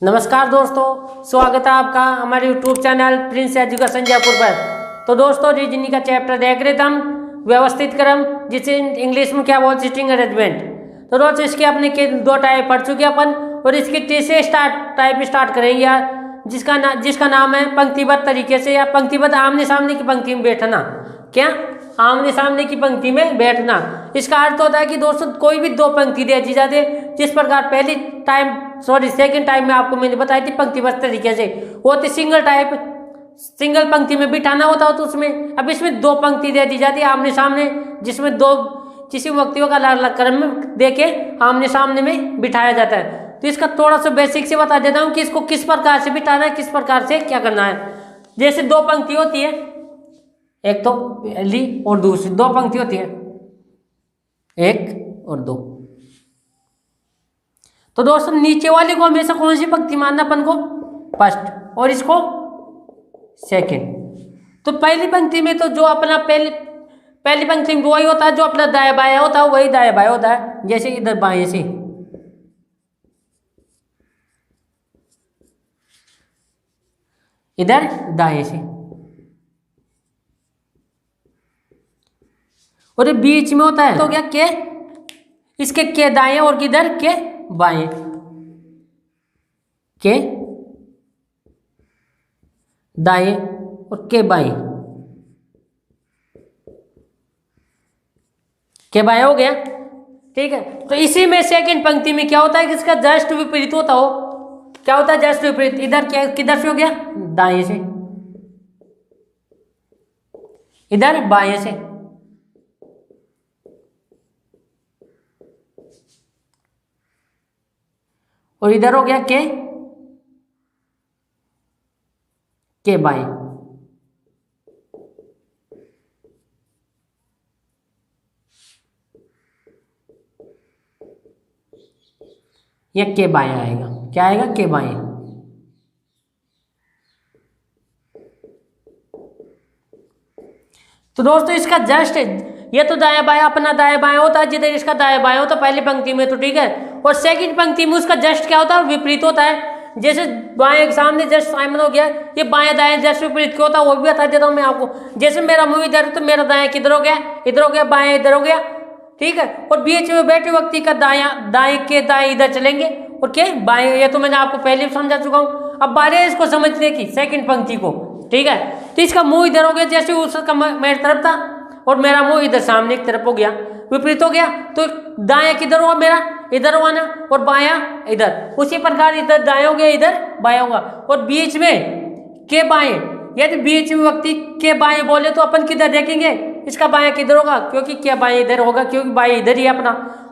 नमस्कार दोस्तों, स्वागत है आपका हमारे YouTube channel Prince education Jaipur पर। तो दोस्तों, रीजनिंग का चैप्टर देख रहे थे हम, व्यवस्थित क्रम, जिसे इंग्लिश में क्या बोलते हैं, सिटिंग अरेंजमेंट। तो दोस्तों, इसके अपने के दो टाइप पढ़ चुके अपन और इसके तीसरे टाइप स्टार्ट करेंगे यार, जिसका नाम है पंक्तिबद्ध तरीके से या पंक्तिबद्ध आमने सामने की पंक्ति में बैठना। क्या? आमने सामने की पंक्ति में बैठना। इसका अर्थ होता है कि दोस्तों कोई भी दो पंक्ति दी जाती, जिस प्रकार सेकंड टाइम में आपको मैंने बताई थी पंक्तिबद्ध तरीके से, वो थी सिंगल पंक्ति में बिठाना होता हो। तो उसमें अब इसमें दो पंक्ति दे दी जाती है आमने सामने, जिसमें दो किसी व्यक्तियों का अलग अलग क्रम में देके आमने सामने में बिठाया जाता है। तो इसका थोड़ा सा बेसिक से बता देता हूँ कि इसको किस प्रकार से बिठाना है, किस प्रकार से क्या करना है। जैसे दो पंक्ति होती है, एक तो पहली और दूसरी, दो पंक्ति होती है, एक और दो। तो दोस्तों, नीचे वाले को हमेशा कौन सी पंक्ति मानना अपन को? फर्स्ट, और इसको सेकंड। तो पहली पंक्ति में तो जो अपना पहली पंक्ति में वही होता है जो अपना दाएं बायां होता है, वही दाएं बायां होता है। जैसे इधर बाएं से, इधर दाएं से, और ये बीच में होता है तो क्या के, इसके के दाएं और किधर के बाएं, के दाएं और के बाएं, के बाएं हो गया। ठीक है, तो इसी में सेकंड पंक्ति में क्या होता है कि इसका जस्ट विपरीत होता हो। क्या होता है? जस्ट विपरीत। इधर क्या, किधर से हो गया? दाएं से, इधर बाएं से। और इधर हो गया के बाएं। ये के बाएं आएगा। क्या आएगा? के बाएं। तो दोस्तों, इसका जस्ट, ये तो दाया बाया अपना दाया बाया होता है, जिधर इसका दाया बाया होता है पहली पंक्ति में, तो ठीक है। और सेकंड पंक्ति में उसका जस्ट क्या होता है? विपरीत होता है। जैसे बाएं के सामने जस्ट साइमन हो गया, ये बाएं दाएं जस्ट विपरीत क्या होता है वो भी बता देता हूं मैं आपको। जैसे मेरा मुंह इधर है तो मेरा दाएं किधर हो गया? इधर हो गया। बाएं इधर हो गया। ठीक है, और बीच में बैठे व्यक्ति का दाएं के दाएं इधर चलेंगे और क्या बाएं, ये तो मैंने आपको पहले भी समझा चुका हूं। अब बारी है इसको समझने की, सेकंड पंक्ति को। ठीक है, तो इसका मुंह इधर हो गया, जैसे उसका मेरी तरफ था और मेरा मुंह इधर सामने की तरफ हो गया, विपरीत हो गया। तो दाएं किधर हुआ? मेरा इधर हुआ ना, और बायां इधर। उसी प्रकार इधर दाएं हो गया, इधर बायां होगा। और बीच में के बाएं, यदि बीच में व्यक्ति के बाएं बोले तो अपन किधर देखेंगे? इसका बायां किधर होगा? क्योंकि के बाएं इधर होगा, क्योंकि बाएं इधर ही है अपना।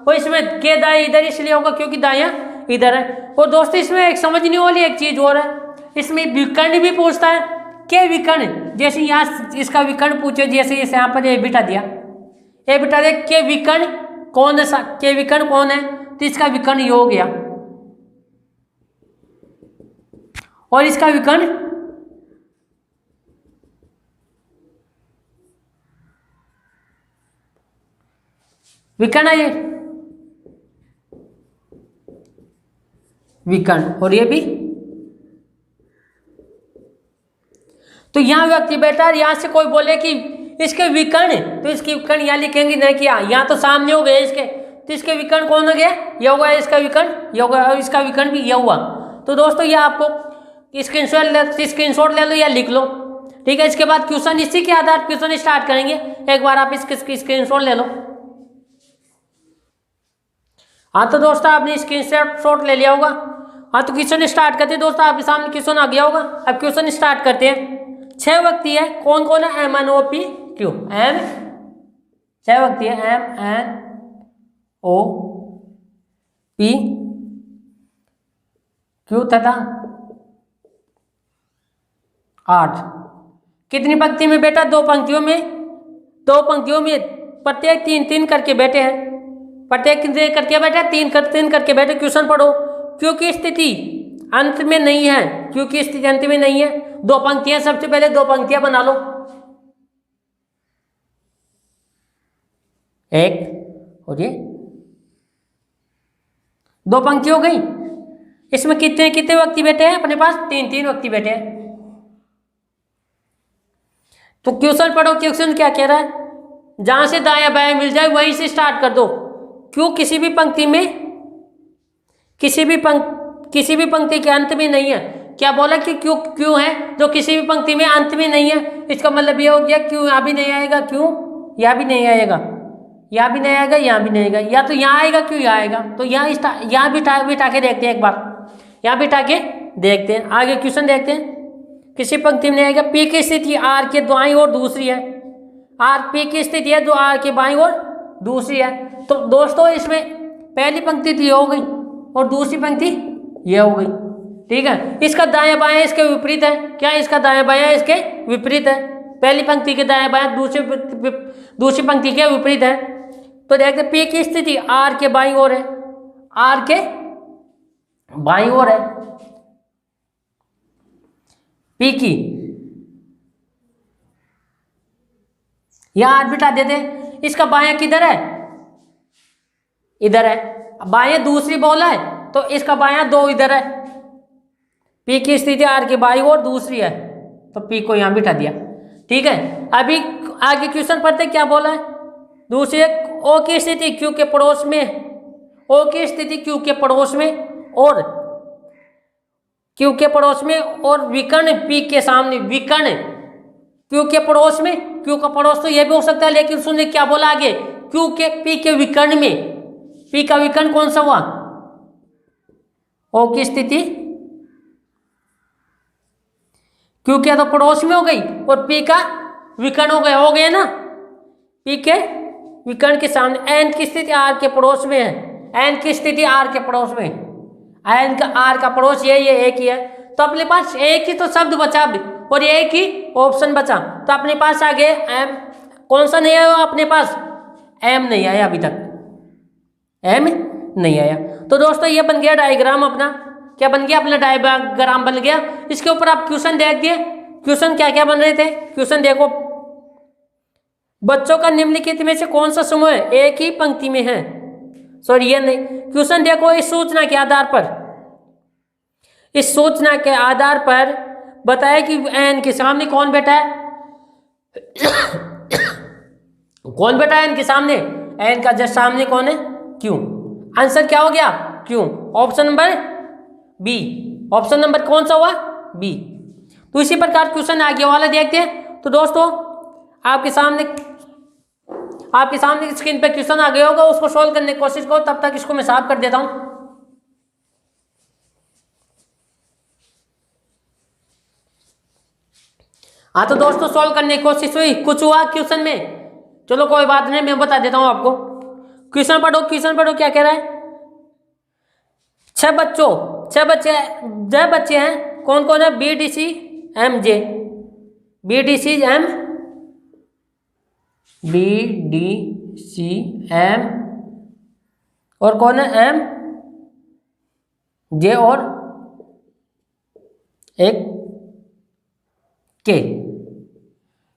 और इसमें के दाएं इधर इसलिए होगा क्योंकि दायां इधर है। और दोस्तों, इसमें एक समझने वाली एक चीज और है, इसमें विकर्ण भी पूछता है। के विकर्ण, जैसे यहाँ इसका विकर्ण पूछे, जैसे इसे यहाँ पर ये बिठा दिया, ये बिठा दिया, के विकर्ण कौन है? के विकर्ण कौन है? तो इसका विकर्ण ये हो गया, और इसका विकर्ण विकर्ण है, ये विकर्ण, और ये भी। तो यहां व्यक्ति बैठा है, यहां से कोई बोले कि इसके विकर्ण, तो इसके विकर्ण यहां लिखेंगे नहीं कि यहाँ तो सामने हो गए इसके, तो इसके विकर्ण कौन हो गया? ये होगा इसका विकर्ण, ये होगा, और इसका विकर्ण भी ये हुआ। तो दोस्तों, ये आपको स्क्रीनशॉट ले लो या लिख लो। ठीक है, इसके बाद क्वेश्चन, इसी के आधार क्वेश्चन स्टार्ट करेंगे। एक बार आप इसके स्क्रीनशॉट ले लो। हाँ, तो दोस्तों आपने स्क्रीनशॉट ले लिया होगा। हाँ, तो क्वेश्चन स्टार्ट करते हैं दोस्तों, आपके सामने क्वेश्चन आ गया होगा। अब क्वेश्चन स्टार्ट करते हैं। 6 व्यक्ति है, कौन कौन है? M N O P Q, M 6 व्यक्ति है, M N O P Q तथा 8। कितनी पंक्ति में बैठा? 2 पंक्तियों में। 2 पंक्तियों में प्रत्येक 3-3 करके बैठे हैं, प्रत्येक कितने करके बैठे? 3 करके बैठे। क्वेश्चन पढ़ो। क्योंकि स्थिति अंत में नहीं है, क्योंकि स्थिति अंत में नहीं है। 2 पंक्तियां, सबसे पहले 2 पंक्तियां बना लो, एक और ये 2 पंक्ति हो गई। इसमें कितने कितने व्यक्ति बैठे हैं अपने पास? 3 व्यक्ति बैठे हैं। तो क्वेश्चन पढ़ो, क्वेश्चन क्या कह रहा है? जहां से दाया बाया मिल जाए वहीं से स्टार्ट कर दो। क्यों किसी भी पंक्ति में किसी भी पंक्ति के अंत में नहीं है। क्या बोला कि क्यों है जो किसी भी पंक्ति में अंत में नहीं है। इसका मतलब ये हो गया क्यों यहाँ भी नहीं आएगा, क्यों यहाँ भी नहीं आएगा, यहाँ भी नहीं आएगा, यहाँ भी नहीं आएगा, या तो यहाँ आएगा क्यों यहाँ आएगा। तो यहाँ बिठा के देखते हैं, एक बार यहाँ बिठा के देखते हैं। आगे क्वेश्चन देखते हैं। किसी पंक्ति में नहीं आएगा। पी की स्थिति आर के दाईं ओर दूसरी है। आर पी की स्थिति है जो आर के बाईं ओर दूसरी है। तो दोस्तों इसमें पहली पंक्ति तो ये हो गई और दूसरी पंक्ति ये हो गई, ठीक है। इसका दायां बायां इसके विपरीत है। क्या इसका दायां बायां इसके विपरीत है? पहली पंक्ति के दायां बायां दूसरी पंक्ति के विपरीत है। तो देखते पी की स्थिति आर के बाईं ओर है, आर के बाईं ओर है पी की। यहां आर बिठा देते। इसका बायां किधर है? इधर है। बायां दूसरी बोला है तो इसका बायां 2 इधर है। पी की स्थिति आर के बाईं ओर दूसरी है तो पी को यहां बिठा दिया, ठीक है। अभी आगे क्वेश्चन पढ़ते क्या बोला है। दूसरी ओ की स्थिति क्यू के पड़ोस में, ओ की स्थिति क्यू के पड़ोस में और क्यू के पड़ोस में और विकर्ण पी के सामने। विकर्ण क्यू के पड़ोस में, क्यू का पड़ोस तो यह भी हो सकता है, लेकिन सुनिए क्या बोला आगे। क्यू के पी के विकर्ण में, पी का विकर्ण कौन सा हुआ? ओ की स्थिति क्यू के तो पड़ोस में हो गई और पी का विकर्ण हो गया ना। पी के विकर्ण के सामने। एन की स्थिति आर के पड़ोस में है। एन की स्थिति आर के पड़ोस में। एन का आर का पड़ोस ये एक ही है। तो अपने पास एक ही तो शब्द बचा और एक ही ऑप्शन बचा। तो अपने पास आगे एम कौन सा नहीं आया अपने पास? एम नहीं आया अभी तक, एम नहीं आया। तो दोस्तों ये बन गया डायग्राम अपना। क्या बन गया? अपना डायग्राम बन गया। इसके ऊपर आप क्वेश्चन देख दिए। क्वेश्चन क्या क्या बन रहे थे? क्वेश्चन देखो। बच्चों का निम्नलिखित में से कौन सा समूह एक ही पंक्ति में है? सॉरी ये नहीं। क्वेश्चन देखो। इस सूचना के आधार पर बताया कि एन के सामने कौन बैठा है? कौन बैठा है एन के सामने? एन का जस्ट सामने कौन है? क्यू। आंसर क्या हो गया? Q. Option number B. Option number कौन सा हुआ? बी। तो इसी प्रकार क्वेश्चन आगे वाला देखते हैं। तो दोस्तों आपके सामने स्क्रीन पे क्वेश्चन आ गया होगा, उसको सॉल्व करने की कोशिश करो। तब तक इसको मैं साफ कर देता हूं। हाँ तो दोस्तों सॉल्व करने की कोशिश हुई, कुछ हुआ क्वेश्चन में? चलो कोई बात नहीं, मैं बता देता हूं आपको। क्वेश्चन पढ़ो क्या कह रहा है। 6 बच्चे हैं। कौन कौन है? B D C M J. B D C M और कौन है? एम जे और एक के।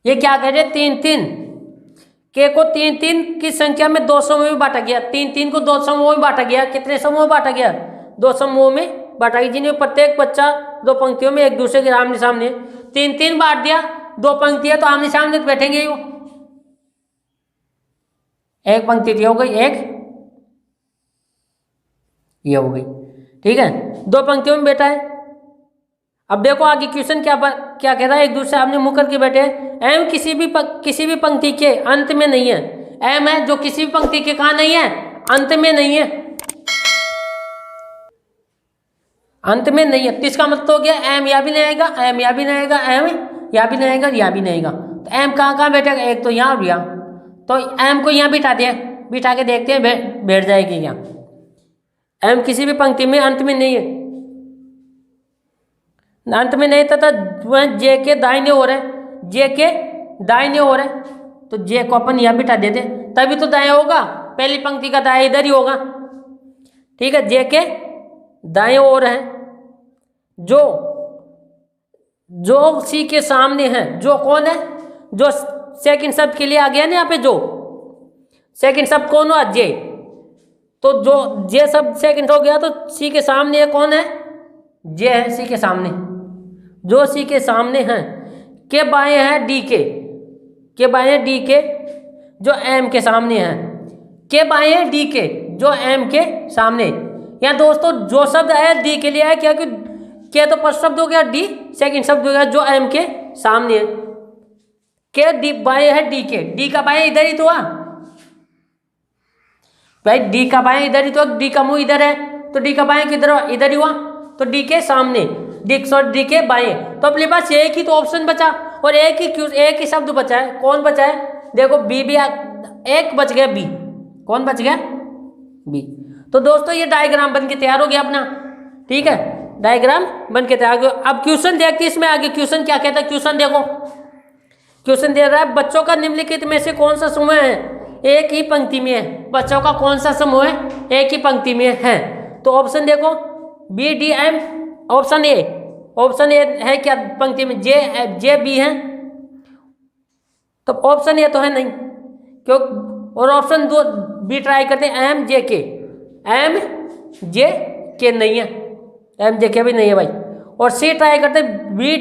ये क्या कह रहे? 3 के को 3 की संख्या में 2 समूह में बांटा गया। 3 को 2 समूह में बांटा गया। कितने समूह में बांटा गया? 2 समूह में बांटा गया, जिनमें प्रत्येक बच्चा 2 पंक्तियों में एक दूसरे के आमने सामने। 3 बांट दिया, 2 पंक्तियां तो आमने सामने तो बैठेंगे ही। एक पंक्ति ये हो गई, एक ये हो गई, ठीक है। 2 पंक्तियों में बैठा है। अब देखो आगे क्वेश्चन क्या कह रहा है। एक दूसरे आपने मुंह करके बैठे हैं। एम किसी भी पंक्ति के अंत में नहीं है। एम है जो किसी भी पंक्ति के कहाँ नहीं है? अंत में नहीं है। अंत में नहीं है। इसका मतलब हो गया एम या भी नहीं आएगा, एम या भी नहीं आएगा, एम या भी नहीं आएगा, या भी नहीं आएगा। तो एम कहाँ बैठेगा? एक तो यहाँ और यहाँ। तो एम को यहाँ बिठा के देखते हैं बैठ जाएगी यहाँ। एम किसी भी पंक्ति में अंत में नहीं है, अंत में नहीं तथा वह जे के दाहिने ओर है। जे के दाहिने ओर है तो जे को अपन यहाँ बिठा देते, तभी तो दाएं होगा। पहली पंक्ति का दाएं इधर ही होगा, ठीक है। जे के दाएं ओर है जो सी के सामने है। जो कौन है? जो सेकंड शब्द के लिए आ गया ना यहाँ पे। जो सेकंड शब्द कौन हुआ? जे। तो जो जे शब्द सेकंड हो गया तो सी के सामने कौन है? जे है सी के सामने, जो सी के सामने हैं, के बाएं हैं डी के बाएं डी के जो एम के सामने हैं, के बाएं डी के जो एम के सामने। यहाँ दोस्तों जो शब्द है डी के लिए है, क्या कि के तो फर्स्ट शब्द हो गया, डी सेकंड शब्द हो गया जो एम के सामने है। के डी बाएं है डी के, डी का बाएं इधर ही तो हुआ भाई, डी का बाएं इधर ही तो, डी का मुंह इधर है तो डी का बाएं किधर हुआ, इधर ही हुआ, तो डी के सामने, डी के बाएं। तो अपने पास एक ही तो ऑप्शन बचा और एक ही शब्द बचा है। कौन बचा है? देखो बी भी एक बच गया, बी। कौन बच गया? बी। तो दोस्तों ये डायग्राम बन के तैयार हो गया अपना, ठीक है, डायग्राम बन के तैयार हो गया। अब क्वेश्चन देखते हैं इसमें आगे क्वेश्चन क्या कहता है। क्वेश्चन देखो, क्वेश्चन दे रहा है बच्चों का निम्नलिखित में से कौन सा समूह है एक ही पंक्ति में है। बच्चों का कौन सा समूह है एक ही पंक्ति में है? तो ऑप्शन देखो B D M, option A है क्या पंक्ति में? जे बी है, तो ऑप्शन ए तो है नहीं क्यों, और ऑप्शन दो बी ट्राई करते हैं, एम जे के नहीं है, एम जे के भी नहीं है भाई। और सी ट्राई करते हैं बी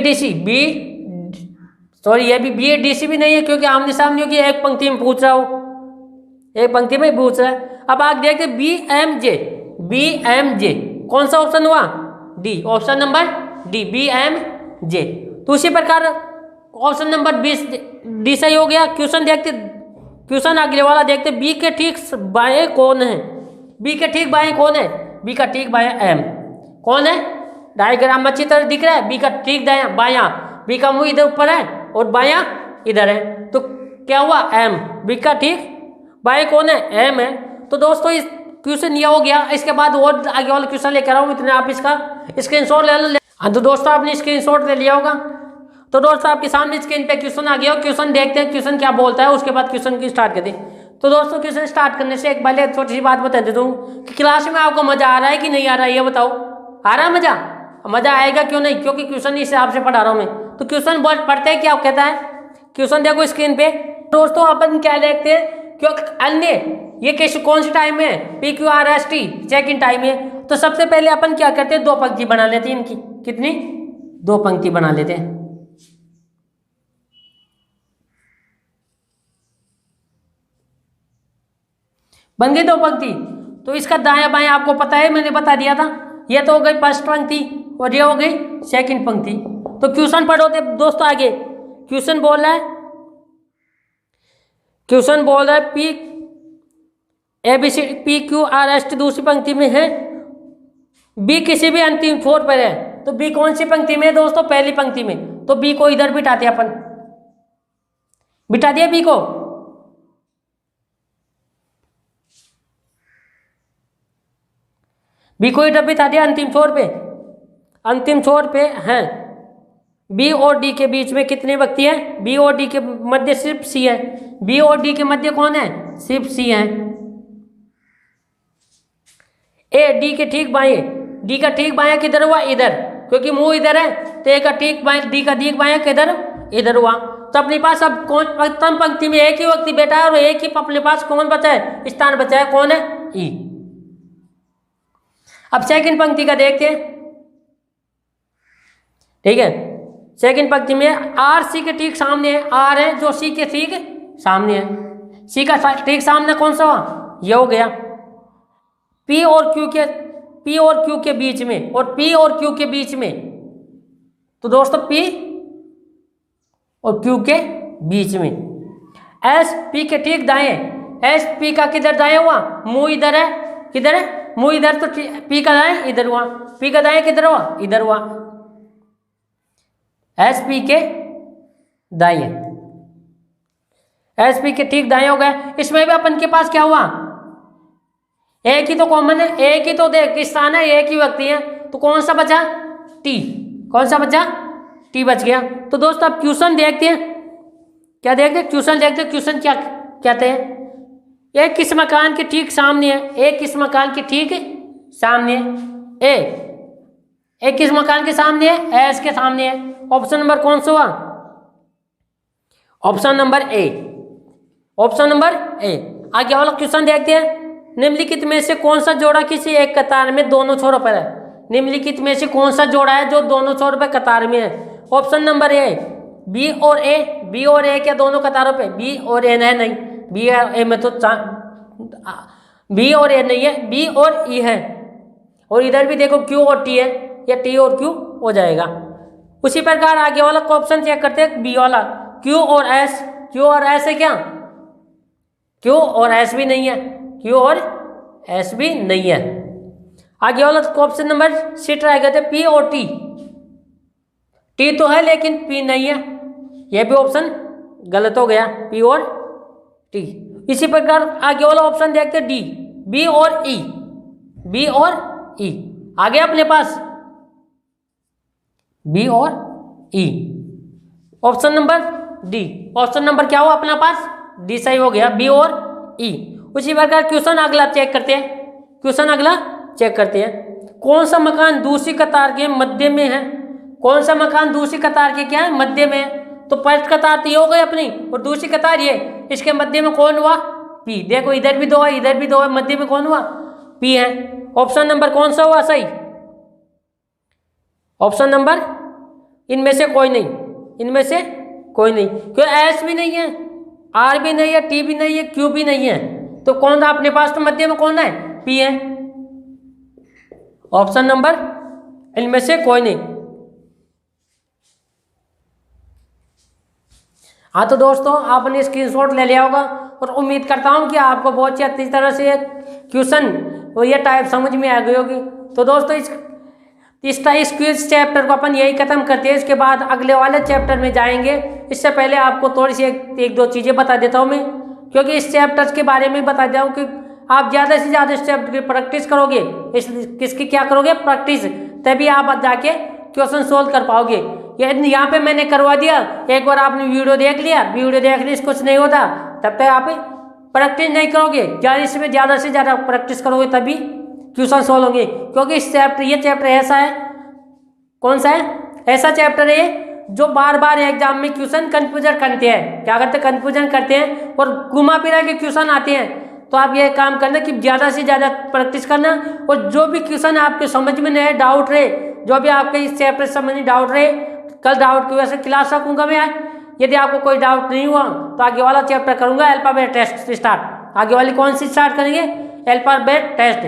डी सी, ये भी बी डी सी भी नहीं है क्योंकि आमने सामने होगी, एक पंक्ति में पूछ रहा हो, एक पंक्ति में पूछ रहा है। अब आगे देखते बी एम जे, कौन सा ऑप्शन हुआ? D, option number D, B M J. तो उसी प्रकार ऑप्शन नंबर 20 डी सही हो गया। क्वेश्चन अगले वाला देखते, बी के ठीक बाएं कौन है? बी के ठीक बाएं कौन है? बी का ठीक बाएं एम कौन है? डायग्राम में अच्छी तरह दिख रहा है, बी का ठीक बायां, बी का मुंह इधर ऊपर है और बायां इधर है, तो क्या हुआ? एम। बी का ठीक बाएं कौन है? एम है। तो दोस्तों इस क्वेश्चन ये हो गया। इसके बाद और आगे वाला क्वेश्चन लेकर आऊँ, इतने आप इसका स्क्रीनशॉट ले लो। हाँ तो दोस्तों आपने स्क्रीनशॉट ले लिया होगा। तो दोस्तों आपके सामने स्क्रीन पे क्वेश्चन आ गया, क्वेश्चन देखते हैं क्वेश्चन क्या बोलता है, उसके बाद क्वेश्चन की स्टार्ट करते हैं। तो दोस्तों क्वेश्चन स्टार्ट करने से एक पहले छोटी सी बात बता देता हूँ कि क्लास में आपको मजा आ रहा है कि नहीं आ रहा है, ये बताओ। आ रहा है मजा आएगा क्यों नहीं? क्योंकि क्वेश्चन इस हिसाब से पढ़ा रहा हूँ मैं। तो क्वेश्चन पढ़ते हैं क्या कहता है, क्वेश्चन देखो स्क्रीन पे। दोस्तों अपन क्या देखते हैं, क्योंकि अन्य ये कौन सी टाइम है? P Q R S T second time है। तो सबसे पहले अपन क्या करते हैं, दो पंक्ति बना लेते हैं इनकी। कितनी? दो पंक्ति बना लेते हैं। बन गई दो पंक्ति। तो इसका दायां बायां आपको पता है, मैंने बता दिया था। ये तो हो गई फर्स्ट पंक्ति और ये हो गई सेकंड पंक्ति। तो क्वेश्चन पढ़ो दोस्तों आगे। क्वेश्चन बोल रहा है P A B C P Q R S T दूसरी पंक्ति में है, बी किसी भी अंतिम छोर पर है। तो बी कौन सी पंक्ति में है दोस्तों? पहली पंक्ति में। तो बी को इधर बिठाते अपन, बिठा दिया बी को। बी को इधर बिठा दिया अंतिम छोर पे हैं। बी और डी के बीच में कितने व्यक्ति हैं? बी और डी के मध्य सिर्फ सी है। बी और डी के मध्य कौन है? सिर्फ सी है। ए डी के ठीक बाएं, डी का ठीक बाएं किधर हुआ? इधर, क्योंकि मुंह इधर है। तो ए का ठीक बाएं, डी का ठीक बाएं किधर? इधर हुआ। तो अपने पास अब कौन प्रथम पंक्ति में एक ही व्यक्ति बैठा है और एक ही अपने पास कौन बचा है? स्थान बचा है। कौन है? ई। अब सेकंड पंक्ति का देखते हैं, ठीक है। सेकंड पंक्ति में आर सी के ठीक सामने है। आर है जो सी के ठीक सामने है। सी का ठीक सामने कौन सा हुआ? ये हो गया। पी और क्यू के बीच में, और पी और क्यू के बीच में, तो दोस्तों पी और क्यू के बीच में एस पी के ठीक दाएं। एस पी का किधर दाएं हुआ? मुंह इधर है। किधर है? मुंह इधर। तो पी का दाएं इधर हुआ। पी का दाएं किधर हुआ? इधर हुआ। एस पी के दाएं, एस पी के ठीक दाएं हो गए। इसमें भी अपन के पास क्या हुआ? एक ही तो कॉमन है, एक ही तो देख स्थान है, एक ही व्यक्ति है। तो कौन सा बचा? टी। कौन सा बचा? टी बच गया। तो दोस्तों अब क्वेश्चन देखते हैं। क्या देखते हैं? क्वेश्चन देखते हैं। क्वेश्चन क्या कहते हैं? एक किस मकान के ठीक सामने है। एक किस मकान के ठीक सामने है। एक किस मकान के सामने है? एस के सामने है। ऑप्शन नंबर कौन सा हुआ? Option number A. Option number A. आगे वाला क्वेश्चन देखते हैं। निम्नलिखित में से कौन सा जोड़ा किसी एक कतार में दोनों छोरों पर है? निम्नलिखित में से कौन सा जोड़ा है जो दोनों छोर पे कतार में है? ऑप्शन नंबर ए बी और ए। बी और ए क्या दोनों कतारों पे? बी और ए है नहीं, बी और ए में तो बी और ए नहीं है, बी और ई है। और इधर भी देखो क्यू और टी है, या टी और क्यू हो जाएगा। उसी प्रकार आगे वाला ऑप्शन चेक करते हैं, बी वाला क्यू और एस। क्यू और एस है क्या? क्यू और एस भी नहीं है, क्यू और एस भी नहीं है। आगे वाला ऑप्शन नंबर सी ट्राई करते हैं, पी और टी। टी तो है लेकिन पी नहीं है, यह भी ऑप्शन गलत हो गया, पी और टी। इसी प्रकार आगे वाला ऑप्शन देखते हैं, डी बी और ई। बी और ई आ गया अपने पास, बी और E. Option number D, option number क्या हुआ अपना पास? डी सही हो गया, बी और ई। उसी प्रकार क्वेश्चन अगला चेक करते हैं, क्वेश्चन अगला चेक करते हैं। कौन सा मकान दूसरी कतार के मध्य में है? कौन सा मकान दूसरी कतार के क्या है? मध्य में है। तो फर्स्ट कतार तो ये हो गई अपनी, और दूसरी कतार ये, इसके मध्य में कौन हुआ? पी। देखो इधर भी दो है, इधर भी दो है, मध्य में कौन हुआ? पी है। ऑप्शन नंबर कौन सा हुआ सही? ऑप्शन नंबर इनमें से कोई नहीं, इनमें से कोई नहीं, क्यों एस भी नहीं है, आर भी नहीं है, टी भी नहीं है, क्यू भी नहीं है, तो कौन था अपने पास? तो मध्य में कौन है? पी है। ऑप्शन नंबर इनमें से कोई नहीं। हाँ तो दोस्तों आपने स्क्रीनशॉट ले लिया होगा, और उम्मीद करता हूँ कि आपको बहुत ही अच्छी तरह से क्वेश्चन और ये टाइप समझ में आ गई होगी। तो दोस्तों इस क्विज चैप्टर को अपन यही खत्म करते हैं, इसके बाद अगले वाले चैप्टर में जाएंगे। इससे पहले आपको थोड़ी सी एक दो चीज़ें बता देता हूँ मैं, क्योंकि इस चैप्टर के बारे में बता देता हूँ कि आप ज़्यादा से ज़्यादा इस चैप्टर की प्रैक्टिस करोगे, किसकी क्या करोगे? प्रैक्टिस, तभी आप जाके क्वेश्चन सोल्व कर पाओगे। यहाँ पे मैंने करवा दिया, एक बार आपने वीडियो देख लिया, वीडियो देखने से कुछ नहीं होता, तब तक आप प्रैक्टिस नहीं करोगे। ज़्यादा से ज़्यादा प्रैक्टिस करोगे तभी क्वेश्चन सोल्व होंगे, क्योंकि ये चैप्टर ऐसा है, कौन सा है? ऐसा चैप्टर है जो बार बार एग्जाम में क्वेश्चन कंफ्यूजन करते हैं। क्या करते हैं? कंफ्यूजन करते हैं और घुमा फिरा के क्वेश्चन आते हैं। तो आप ये काम करना कि ज़्यादा से ज़्यादा प्रैक्टिस करना, और जो भी क्वेश्चन आपके समझ में नहीं डाउट रहे, जो भी आपके इस चैप्टर से समझ में डाउट रहे, कल डाउट की वजह से क्लास रखूँगा मैं। यदि आपको कोई डाउट नहीं हुआ तो आगे वाला चैप्टर करूँगा अल्फ़ाबेट टेस्ट से स्टार्ट। आगे वाली कौन सी स्टार्ट करेंगे? Alphabet test.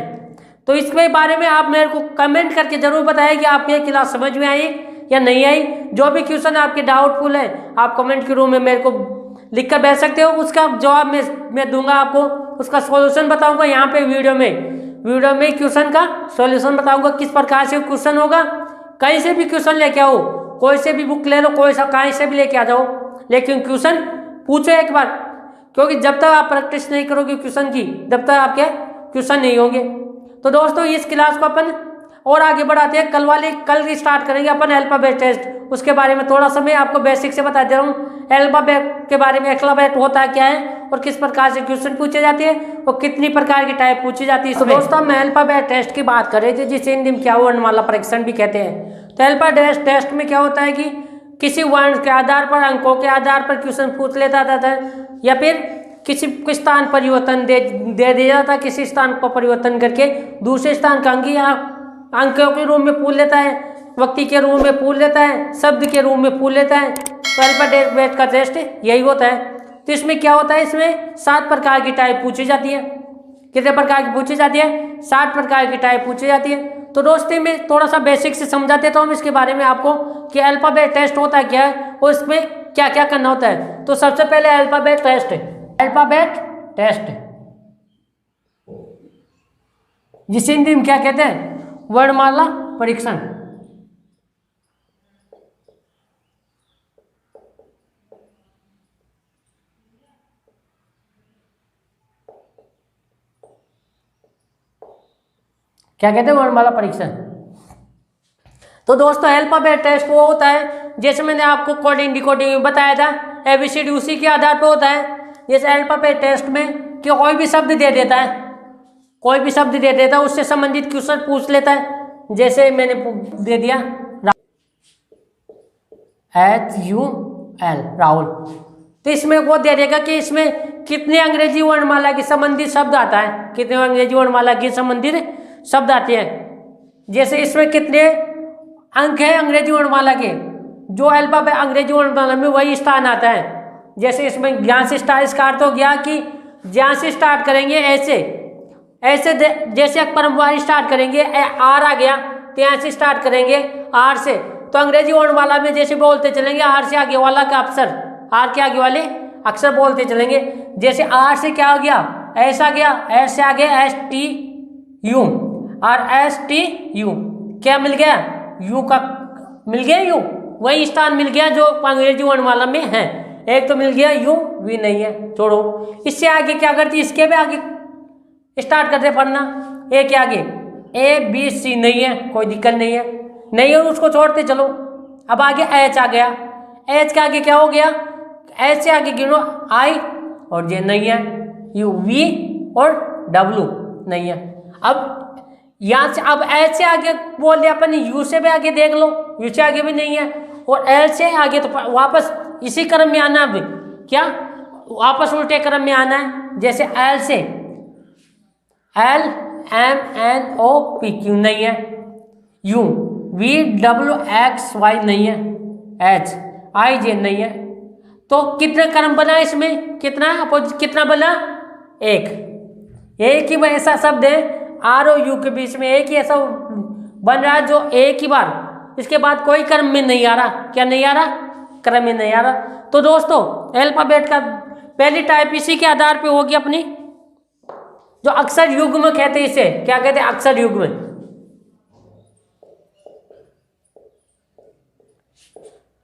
तो इसके बारे में आप मेरे को कमेंट करके ज़रूर बताएं कि आपको ये क्लास समझ में आई या नहीं आई। जो भी क्वेश्चन आपके डाउटफुल है आप कमेंट के रूम में मेरे को लिख कर भेज सकते हो, उसका जवाब मैं दूंगा आपको, उसका सॉल्यूशन बताऊंगा यहाँ पे वीडियो में क्वेश्चन का सॉल्यूशन बताऊंगा, किस प्रकार से क्वेश्चन होगा। कहीं से भी क्वेश्चन लेके आओ, कोई से भी बुक ले लो, कोई सा कहीं से भी लेके आ जाओ, लेकिन क्वेश्चन पूछो एक बार, क्योंकि जब तक आप प्रैक्टिस नहीं करोगे क्वेश्चन की, जब तक आपके क्वेश्चन नहीं होंगे। तो दोस्तों इस क्लास को अपन और आगे बढ़ाते हैं, कल स्टार्ट करेंगे अपन अल्फ़ाबेट टेस्ट। उसके बारे में थोड़ा सा मैं आपको बेसिक से बता दे रहा हूँ, अल्फ़ाबेट के बारे में। अल्फ़ाबेट होता क्या है और किस प्रकार से क्वेश्चन पूछे जाते हैं और कितनी प्रकार की टाइप पूछी जाती है। तो दोस्तों मैं अल्फ़ाबेट टेस्ट की बात कर रहे थे, जिसे हिंदी में क्या वर्णमाला परीक्षण भी कहते हैं। तो अल्फ़ाबेट टेस्ट में क्या होता है कि किसी वर्ण के आधार पर, अंकों के आधार पर क्वेश्चन पूछ लेता था, या फिर किसी स्थान परिवर्तन दे दिया जाता है, किसी स्थान पर परिवर्तन करके दूसरे स्थान का अंक या अंकों के रूप में पूछ लेता है, व्यक्ति के रूप में पूछ लेता है, शब्द के रूप में पूछ लेता है। तो अल्फ़ाबेट का टेस्ट यही होता है। तो इसमें क्या होता है, इसमें 7 प्रकार की टाइप पूछी जाती है। कितने प्रकार की पूछी जाती है? 7 प्रकार की टाइप पूछी जाती है। तो दोस्तों मैं थोड़ा सा बेसिक से समझा देता हूँ इसके बारे में आपको कि अल्फ़ाबेट टेस्ट होता क्या है और इसमें क्या क्या करना होता है। तो सबसे पहले अल्फ़ाबेट टेस्ट जिसे हिंदी में क्या कहते हैं? वर्णमाला परीक्षण। क्या कहते हैं? वर्णमाला परीक्षण। तो दोस्तों अल्फ़ाबेट टेस्ट वो होता है, जैसे मैंने आपको कोडिंग डिकोडिंग में बताया था, एबीसीडी उसी के आधार पर होता है। जैसे अल्फ़ाबेट टेस्ट में कि कोई भी शब्द दे देता है, उससे संबंधित क्वेश्चन पूछ लेता है। जैसे मैंने दे दिया HUL राहुल, तो इसमें वो दे देगा कि इसमें कितने अंग्रेजी वर्णमाला के संबंधित शब्द आता है, कितने अंग्रेजी वर्णमाला के संबंधित शब्द आते हैं। जैसे इसमें कितने अंक हैं अंग्रेजी वर्णमाला के, जो अल्फाबेट अंग्रेजी वर्णमाला में वही स्थान आता है। जैसे इसमें यहाँ से स्टार्ट हो गया कि जहाँ से स्टार्ट करेंगे ऐसे ऐसे जैसे अक्षरवार स्टार्ट करेंगे, आर आ गया तो यहाँ से स्टार्ट करेंगे आर से, तो अंग्रेजी वर्णमाला में जैसे बोलते चलेंगे आर से आगे वाला का अक्षर, आर के आगे वाले अक्षर बोलते चलेंगे। जैसे आर से क्या हो गया, एस आ गया, एस से आगे एस टी यू, और एस टी यू क्या मिल गया, यू का मिल गया, यू वही स्थान मिल गया जो अंग्रेजी वर्णमाला में है। एक तो मिल गया यू, वी नहीं है, छोड़ो। इससे आगे क्या करती, इसके भी आगे स्टार्ट करते पढ़ना, ए के आगे ए बी सी नहीं है, कोई दिक्कत नहीं है, नहीं है उसको छोड़ते चलो। अब आगे एच आ गया, एच के आगे क्या हो गया, एच से आगे गिनो आई और जे नहीं है, यू वी और डब्लू नहीं है। अब यहाँ से अब एच से आगे बोल दिया अपन, यू से भी आगे देख लो, यू से आगे भी नहीं है, और एल से आगे तो वापस इसी क्रम में आना, अब क्या वापस उल्टे क्रम में आना है। जैसे एल से L M N O P Q नहीं है, U V W X Y नहीं है, एच आई जे नहीं है। तो कितना क्रम बना इसमें, कितना बना, एक ही ऐसा शब्द है आर और यू के बीच में एक ही ऐसा बन रहा है जो एक ही बार, इसके बाद कोई क्रम में नहीं आ रहा, क्या नहीं आ रहा, क्रम में नहीं आ रहा। तो दोस्तों अल्फाबेट का पहली टाइप इसी के आधार पे होगी अपनी, जो अक्षर युग्म कहते हैं, इसे क्या कहते हैं, अक्षर युग्म।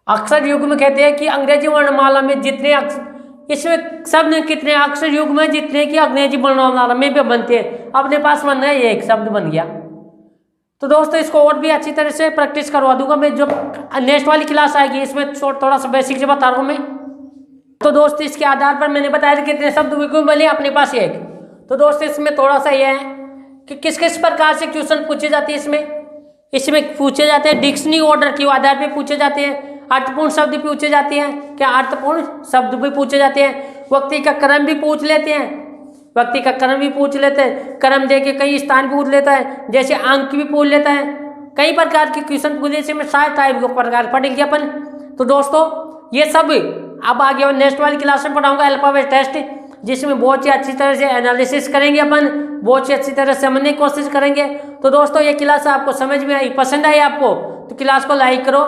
अक्षर युग्म कहते हैं कि अंग्रेजी वर्णमाला में जितने इसमें शब्द कितने अक्षर युग्म है जितने की अंग्रेजी वर्णमाला में भी बनते हैं। अपने पास बन गया, ये एक शब्द बन गया। तो दोस्तों इसको और भी अच्छी तरह से प्रैक्टिस करवा दूंगा मैं, जो नेक्स्ट वाली क्लास आएगी इसमें थोड़ा सा बेसिक से बता रहा हूँ मैं। तो दोस्तों इसके आधार पर मैंने बताया कितने शब्द युग्म बने अपने पास एक। तो दोस्तों इसमें थोड़ा सा यह है कि किस किस प्रकार से क्वेश्चन पूछे जाते हैं, इसमें पूछे जाते हैं डिक्शनरी ऑर्डर के आधार पे पूछे जाते हैं, अर्थपूर्ण शब्द पूछे जाते हैं, क्या अर्थपूर्ण शब्द भी पूछे जाते हैं, व्यक्ति का क्रम भी पूछ लेते हैं, व्यक्ति का क्रम भी पूछ लेते हैं, क्रम दे के कई स्थान पूछ लेता है, जैसे अंक भी पूछ लेता है, कई प्रकार के क्वेश्चन पूछने से मैं 7 टाइप के प्रकार पढ़ेंगे अपन। तो दोस्तों ये सब अब आगे नेक्स्ट वाली क्लास में पढ़ाऊंगा अल्फाबेट टेस्ट, जिसमें बहुत ही अच्छी तरह से एनालिसिस करेंगे अपन, बहुत ही अच्छी तरह से समझने की कोशिश करेंगे। तो दोस्तों ये क्लास आपको समझ में आई, पसंद आई आपको, तो क्लास को लाइक करो,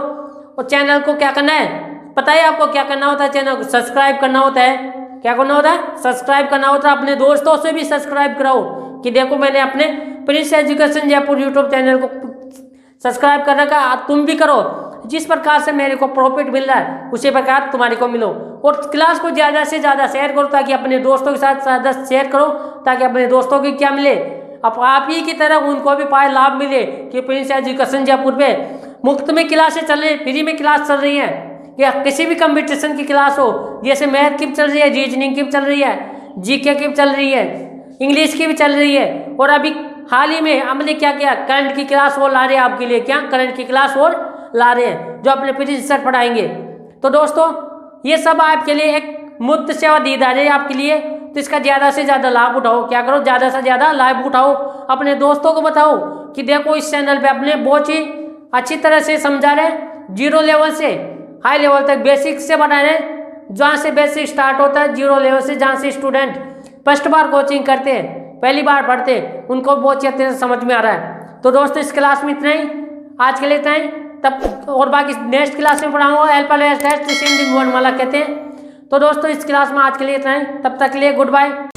और चैनल को क्या करना है पता है आपको, क्या करना होता है, चैनल को सब्सक्राइब करना होता है, क्या करना होता है, सब्सक्राइब करना होता है। अपने दोस्तों से भी सब्सक्राइब कराओ कि देखो मैंने अपने Prince education Jaipur YouTube channel को सब्सक्राइब कर रखा, तुम भी करो। जिस प्रकार से मेरे को प्रॉफिट मिल रहा है उसी प्रकार तुम्हारे को मिलो, और क्लास को ज़्यादा से ज़्यादा शेयर करो, ताकि अपने दोस्तों के साथ ज़्यादा शेयर करो, ताकि अपने दोस्तों की क्या मिले, अब आप ही की तरह उनको भी पाए लाभ मिले कि प्रिंस एजुकेशन जयपुर पे मुफ्त में क्लासें चल रही, फ्री में क्लास चल रही है, या किसी भी कंपटीशन की क्लास हो, जैसे मैथ की चल रही है, रीजनिंग की चल रही है, जीके की चल रही है, इंग्लिश की भी चल रही है, और अभी हाल ही में हमने क्या किया, करंट की क्लास वो ला रहे हैं आपके लिए, क्या करंट की क्लास और ला रहे हैं जो अपने प्रिंस सर पढ़ाएंगे। तो दोस्तों ये सब आपके लिए एक मुफ्त सेवा दी जा रही है आपके लिए, तो इसका ज़्यादा से ज़्यादा लाभ उठाओ, क्या करो ज़्यादा से ज़्यादा लाभ उठाओ, अपने दोस्तों को बताओ कि देखो इस चैनल पे अपने बहुत ही अच्छी तरह से समझा रहे, 0 लेवल से हाई लेवल तक बेसिक से बना रहे, जहाँ से बेसिक स्टार्ट होता है 0 लेवल से, जहाँ से स्टूडेंट फर्स्ट बार कोचिंग करते हैं, पहली बार पढ़ते हैं, उनको बहुत ही अच्छे से समझ में आ रहा है। तो दोस्तों इस क्लास में इतना ही, आज के लिए इतना ही, तब और बाकी नेक्स्ट क्लास में पढ़ाऊंगा अल्फाबेट टेस्ट, जिसे हिंदी वर्णमाला कहते हैं। तो दोस्तों इस क्लास में आज के लिए इतना ही, तब तक के लिए गुड बाय।